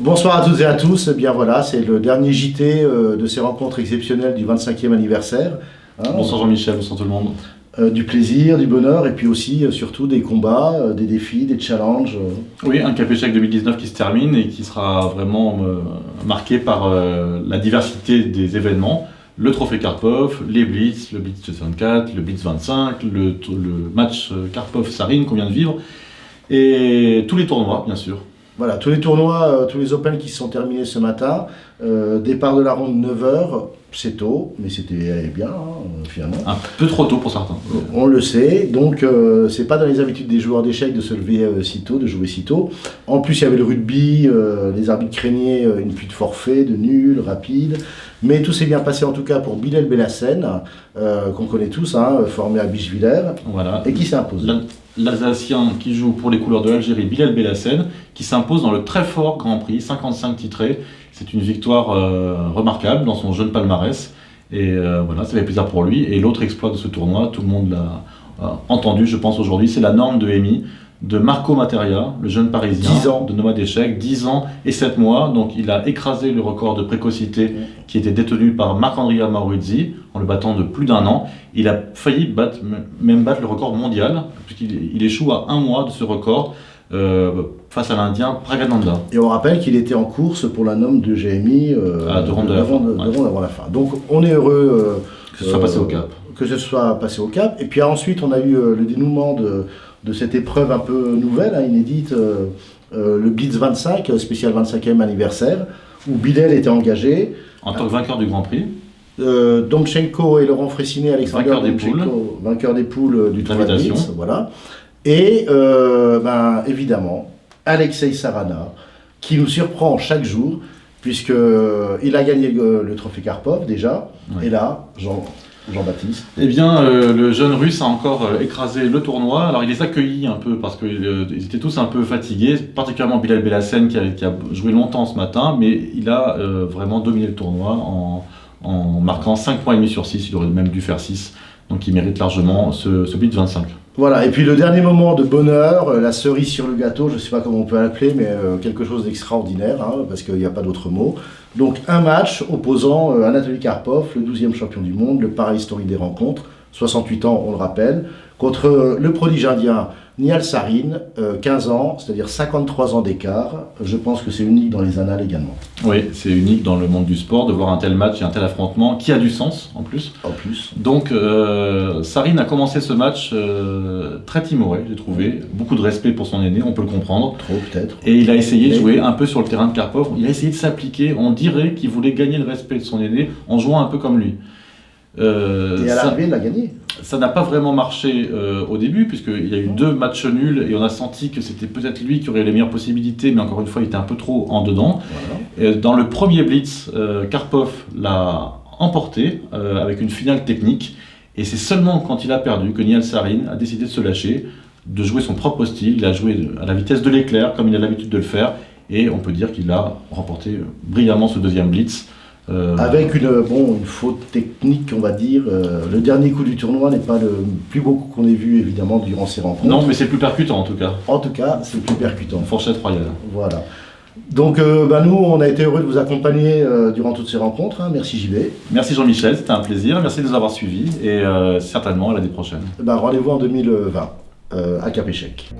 Bonsoir à toutes et à tous. Eh bien voilà, c'est le dernier JT de ces rencontres exceptionnelles du 25e anniversaire. Bonsoir Jean-Michel, bonsoir tout le monde. Du plaisir, du bonheur et puis aussi surtout des combats, des défis, des challenges. Oui, un Café Chèque 2019 qui se termine et qui sera vraiment marqué par la diversité des événements. Le trophée Karpov, les Blitz, le Blitz 64, le Blitz 25, le match Karpov-Sarine qu'on vient de vivre et tous les tournois bien sûr. Voilà, tous les tournois, tous les Open qui se sont terminés ce matin. Départ de la ronde 9h, c'est tôt, mais c'était bien finalement. Un peu trop tôt pour certains. On le sait, donc c'est pas dans les habitudes des joueurs d'échecs de se lever si tôt, de jouer si tôt. En plus, il y avait le rugby, les arbitres craignaient une pluie de forfaits, de nuls, rapides. Mais tout s'est bien passé en tout cas pour Bilal Belhassen, qu'on connaît tous, formé à Bischwiller, voilà. Et qui s'impose. L'Alsacien qui joue pour les couleurs de l'Algérie, Bilal Belhassen, qui s'impose dans le très fort Grand Prix, 55 titrés. C'est une victoire remarquable dans son jeune palmarès. Et voilà, ça fait plaisir pour lui. Et l'autre exploit de ce tournoi, tout le monde l'a entendu, je pense, aujourd'hui, c'est la norme de EMI de Marco Materia, le jeune parisien 10 ans. de Nomad d'échecs, 10 ans et 7 mois. Donc il a écrasé le record de précocité qui était détenu par Marc-Andrea Mauruzzi en le battant de plus d'1 an. Il a failli battre le record mondial, puisqu'il échoue à 1 mois de ce record face à l'Indien Praggnanandhaa. Et on rappelle qu'il était en course pour la norme de GMI avant la fin. Donc on est heureux que ce soit passé au cap. Que ce soit passé au cap. Et puis ensuite on a eu le dénouement de cette épreuve un peu nouvelle, inédite, le Blitz 25, spécial 25e anniversaire, où Bilal était engagé. En tant que vainqueur du Grand Prix. Domchenko et Laurent Fressinet, Alexander Domchenko, vainqueur des poules du tournoi de Blitz, voilà. Et évidemment, Alexei Sarana, qui nous surprend chaque jour, puisqu'il a gagné le trophée Karpov déjà, oui. Et là, Jean-Baptiste. Eh bien, le jeune russe a encore écrasé le tournoi. Alors, il les accueillit un peu parce qu'ils étaient tous un peu fatigués, particulièrement Bilal Belhassen qui a joué longtemps ce matin, mais il a vraiment dominé le tournoi en marquant 5 points et demi sur 6. Il aurait même dû faire 6. Donc, il mérite largement ce Blitz 25. Voilà, et puis le dernier moment de bonheur, la cerise sur le gâteau, je ne sais pas comment on peut l'appeler, mais quelque chose d'extraordinaire, parce qu'il n'y a pas d'autre mot. Donc un match opposant Anatoly Karpov, le 12e champion du monde, le parahistorique des rencontres, 68 ans on le rappelle, contre le prodige indien Nihal Sarin, 15 ans, c'est-à-dire 53 ans d'écart. Je pense que c'est unique dans les annales également. Oui, c'est unique dans le monde du sport de voir un tel match et un tel affrontement qui a du sens en plus. En plus. Donc Sarin a commencé ce match très timoré, j'ai trouvé. Beaucoup de respect pour son aîné, on peut le comprendre. Trop peut-être. Et il a essayé de jouer un peu sur le terrain de Karpov. Il a essayé de s'appliquer. On dirait qu'il voulait gagner le respect de son aîné en jouant un peu comme lui. Et à l'arrivée, il a gagné. Ça n'a pas vraiment marché au début, puisqu'il y a eu 2 matchs nuls et on a senti que c'était peut-être lui qui aurait les meilleures possibilités, mais encore une fois, il était un peu trop en dedans. Voilà. Dans le premier Blitz, Karpov l'a emporté avec une finale technique, et c'est seulement quand il a perdu que Nihal Sarin a décidé de se lâcher, de jouer son propre style. Il a joué à la vitesse de l'éclair, comme il a l'habitude de le faire, et on peut dire qu'il a remporté brillamment ce deuxième Blitz. Avec une faute technique, on va dire. Le dernier coup du tournoi n'est pas le plus beau coup qu'on ait vu, évidemment, durant ces rencontres. Non, mais c'est plus percutant, en tout cas. En tout cas, c'est plus percutant. Fourchette royale. Voilà. Donc, nous, on a été heureux de vous accompagner durant toutes ces rencontres. Merci JB. Merci Jean-Michel, c'était un plaisir. Merci de nous avoir suivis et certainement à l'année prochaine. Rendez-vous en 2020 à Cap Échec.